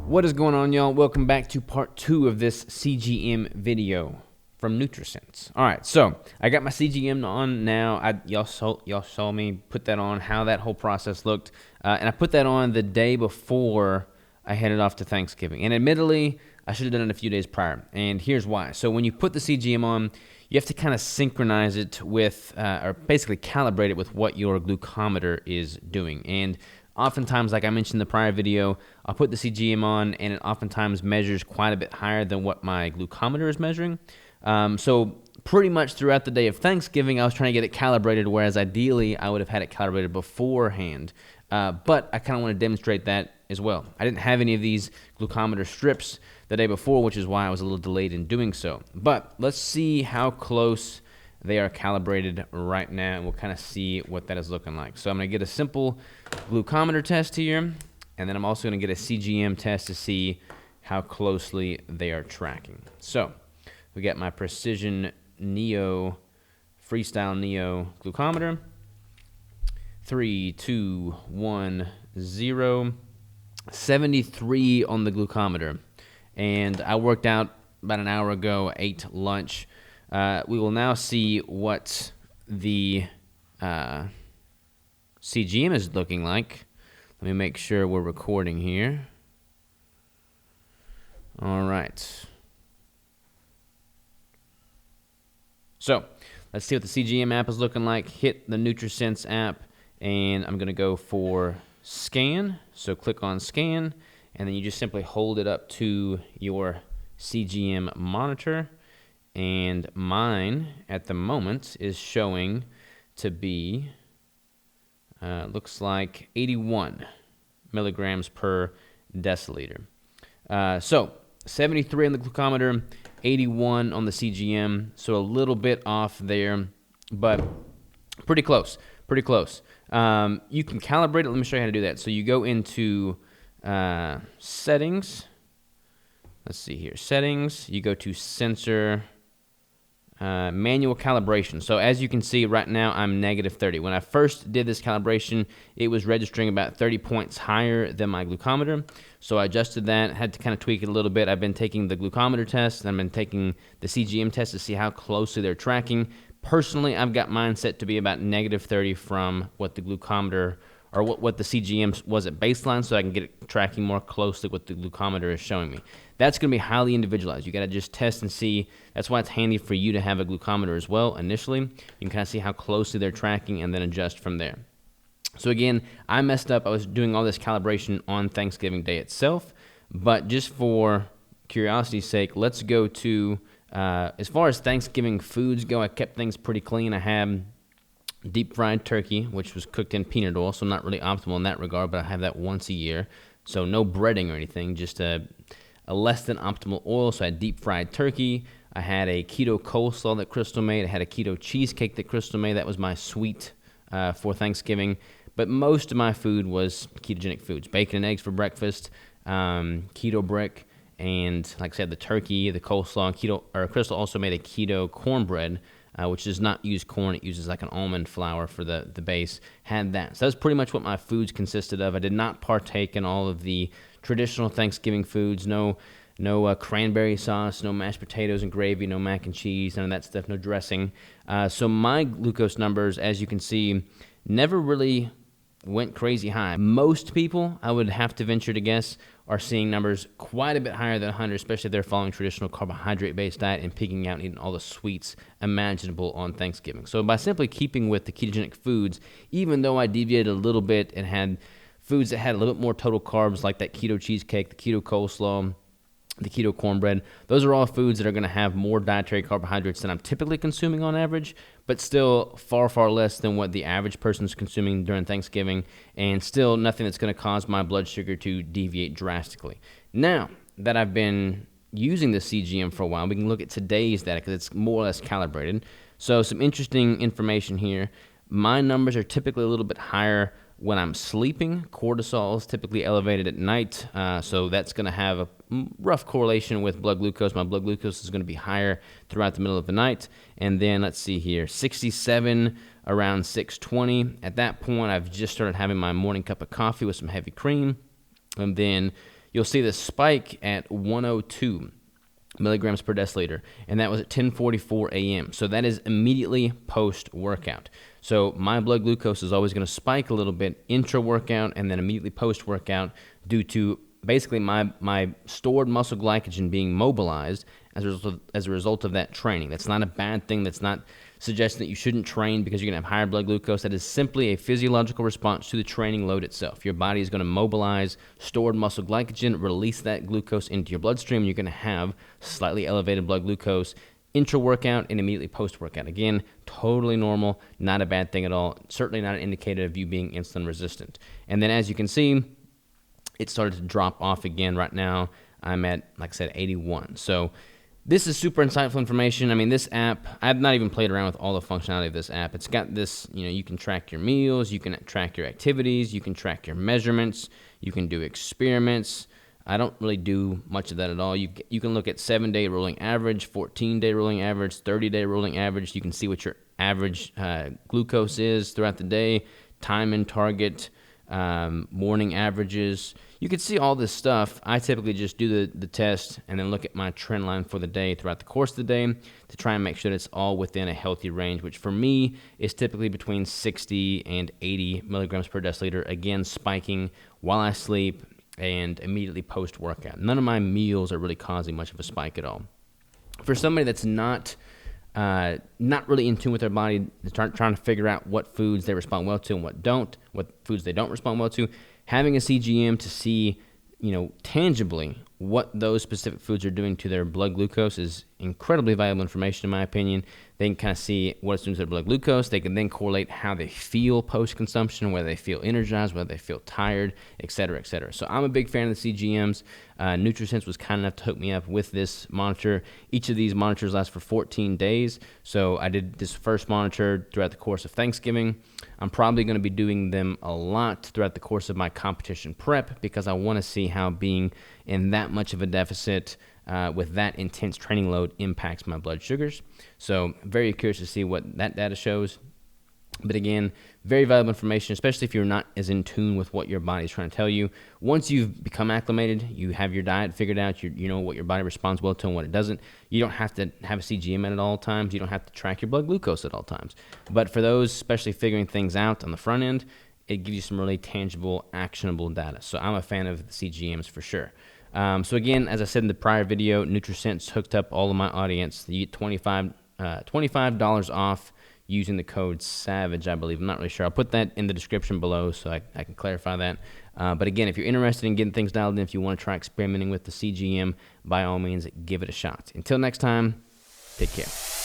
What is going on, y'all? Welcome back to part 2 of this CGM video from Nutrisense. All right, so I got my CGM on now. Y'all saw me put that on, how that whole process looked, and I put that on the day before I headed off to Thanksgiving. And admittedly, I should have done it a few days prior, and here's why. So when you put the CGM on, you have to kind of synchronize it with, or basically calibrate it with what your glucometer is doing. And oftentimes, like I mentioned in the prior video, I'll put the CGM on and it oftentimes measures quite a bit higher than what my glucometer is measuring. So pretty much throughout the day of Thanksgiving, I was trying to get it calibrated, whereas ideally I would have had it calibrated beforehand. But I kind of want to demonstrate that as well. I didn't have any of these glucometer strips the day before, which is why I was a little delayed in doing so. But let's see how close they are calibrated right now, and we'll kind of see what that is looking like. So I'm going to get a simple glucometer test here, and then I'm also going to get a CGM test to see how closely they are tracking. So we got my Precision Neo, Freestyle Neo glucometer. 3, 2, 1, 0. 73 on the glucometer. And I worked out about an hour ago, ate lunch. We will now see what the CGM is looking like. Let me make sure we're recording here. All right. So let's see what the CGM app is looking like. Hit the Nutrisense app, and I'm going to go for scan. So click on scan, and then you just simply hold it up to your CGM monitor. And mine at the moment is showing to be, looks like 81 milligrams per deciliter. So 73 on the glucometer, 81 on the CGM, so a little bit off there, but pretty close, pretty close. You can calibrate it. Let me show you how to do that. So you go into settings. Let's see here, settings. You go to sensor, manual calibration. So as you can see right now, I'm negative 30. When I first did this calibration, it was registering about 30 points higher than my glucometer. So I adjusted that, had to kind of tweak it a little bit. I've been taking the glucometer test, and I've been taking the CGM test to see how closely they're tracking. Personally, I've got mine set to be about negative 30 from what the glucometer, or what the CGM was at baseline, so I can get it tracking more closely what the glucometer is showing me. That's going to be highly individualized. You got to just test and see. That's why it's handy for you to have a glucometer as well initially. You can kind of see how closely they're tracking and then adjust from there. So again, I messed up. I was doing all this calibration on Thanksgiving Day itself, but just for curiosity's sake, let's go to, as far as Thanksgiving foods go, I kept things pretty clean. I had deep fried turkey, which was cooked in peanut oil, so not really optimal in that regard, but I have that once a year. So no breading or anything, just a less than optimal oil. So I had deep fried turkey. I had a keto coleslaw that Crystal made. I had a keto cheesecake that Crystal made. That was my sweet for Thanksgiving. But most of my food was ketogenic foods. Bacon and eggs for breakfast, keto brick, and like I said, the turkey, the coleslaw. Crystal also made a keto cornbread, which does not use corn. It uses like an almond flour for the base. Had that. So that's pretty much what my foods consisted of. I did not partake in all of the traditional Thanksgiving foods. No cranberry sauce, no mashed potatoes and gravy, no mac and cheese, none of that stuff, no dressing. So my glucose numbers, as you can see, never really went crazy high. Most people, I would have to venture to guess, are seeing numbers quite a bit higher than 100, especially if they're following traditional carbohydrate-based diet and picking out and eating all the sweets imaginable on Thanksgiving. So by simply keeping with the ketogenic foods, even though I deviated a little bit and had foods that had a little bit more total carbs, like that keto cheesecake, the keto coleslaw, the keto cornbread, those are all foods that are going to have more dietary carbohydrates than I'm typically consuming on average, but still far, far less than what the average person is consuming during Thanksgiving, and still nothing that's going to cause my blood sugar to deviate drastically. Now that I've been using the CGM for a while, we can look at today's data because it's more or less calibrated. So some interesting information here. My numbers are typically a little bit higher when I'm sleeping. Cortisol is typically elevated at night, so that's going to have rough correlation with blood glucose. My blood glucose is going to be higher throughout the middle of the night. And then let's see here, 67 around 6:20. At that point, I've just started having my morning cup of coffee with some heavy cream. And then you'll see the spike at 102 milligrams per deciliter, and that was at 10:44 a.m. So that is immediately post-workout. So my blood glucose is always going to spike a little bit intra-workout and then immediately post-workout due to basically my stored muscle glycogen being mobilized as a result of that training. That's not a bad thing. That's not suggesting that you shouldn't train because you're going to have higher blood glucose. That is simply a physiological response to the training load itself. Your body is going to mobilize stored muscle glycogen, release that glucose into your bloodstream. You're going to have slightly elevated blood glucose intra-workout and immediately post-workout. Again, totally normal, not a bad thing at all. Certainly not an indicator of you being insulin resistant. And then as you can see, it started to drop off again. Right now, I'm at, like I said, 81. So this is super insightful information. I mean, this app, I've not even played around with all the functionality of this app. It's got this, you can track your meals, you can track your activities, you can track your measurements, you can do experiments. I don't really do much of that at all. You can look at 7-day rolling average, 14-day rolling average, 30-day rolling average. You can see what your average glucose is throughout the day, time and target, morning averages. You can see all this stuff. I typically just do the test and then look at my trend line for the day throughout the course of the day to try and make sure that it's all within a healthy range, which for me is typically between 60 and 80 milligrams per deciliter, again, spiking while I sleep and immediately post-workout. None of my meals are really causing much of a spike at all. For somebody that's not really in tune with their body, trying to figure out what foods they respond well to and what foods they don't respond well to, having a CGM to see, tangibly what those specific foods are doing to their blood glucose is incredibly valuable information, in my opinion. They can kind of see what it's doing to their blood glucose. They can then correlate how they feel post-consumption, whether they feel energized, whether they feel tired, et cetera, et cetera. So I'm a big fan of the CGMs. Nutrisense was kind enough to hook me up with this monitor. Each of these monitors lasts for 14 days. So I did this first monitor throughout the course of Thanksgiving. I'm probably going to be doing them a lot throughout the course of my competition prep because I want to see how being in that much of a deficit with that intense training load impacts my blood sugars. So very curious to see what that data shows. But again, very valuable information, especially if you're not as in tune with what your body is trying to tell you. Once you've become acclimated, you have your diet figured out, you know what your body responds well to and what it doesn't, you don't have to have a CGM at all times. You don't have to track your blood glucose at all times. But for those, especially figuring things out on the front end, it gives you some really tangible, actionable data. So I'm a fan of the CGMs for sure. So again, as I said in the prior video, Nutrisense hooked up all of my audience. You get $25 off using the code SAVAGE, I believe. I'm not really sure. I'll put that in the description below so I can clarify that. But again, if you're interested in getting things dialed in, if you want to try experimenting with the CGM, by all means, give it a shot. Until next time, take care.